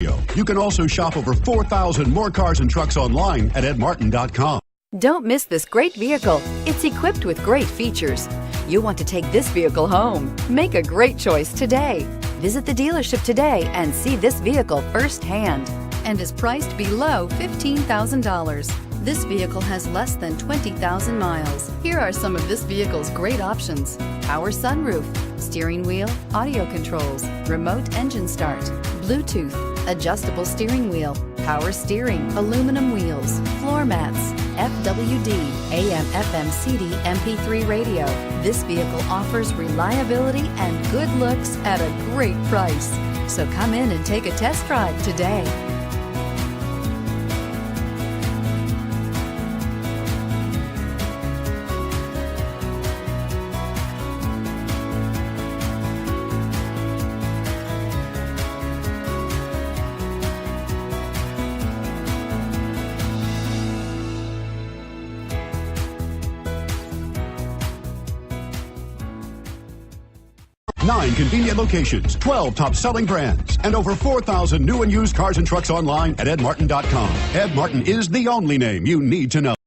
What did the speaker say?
You can also shop over 4,000 more cars and trucks online at edmartin.com. Don't miss this great vehicle. It's equipped with great features. You want to take this vehicle home. Make a great choice today. Visit the dealership today and see this vehicle firsthand and is priced below $15,000. This vehicle has less than 20,000 miles. Here are some of this vehicle's great options: power sunroof, steering wheel audio controls, remote engine start, Bluetooth, adjustable steering wheel, power steering, aluminum wheels, floor mats, FWD, AM, FM, CD, MP3 radio. This vehicle offers reliability and good looks at a great price. So come in and take a test drive today. Nine convenient locations, 12 top-selling brands, and over 4,000 new and used cars and trucks online at edmartin.com. Ed Martin is the only name you need to know.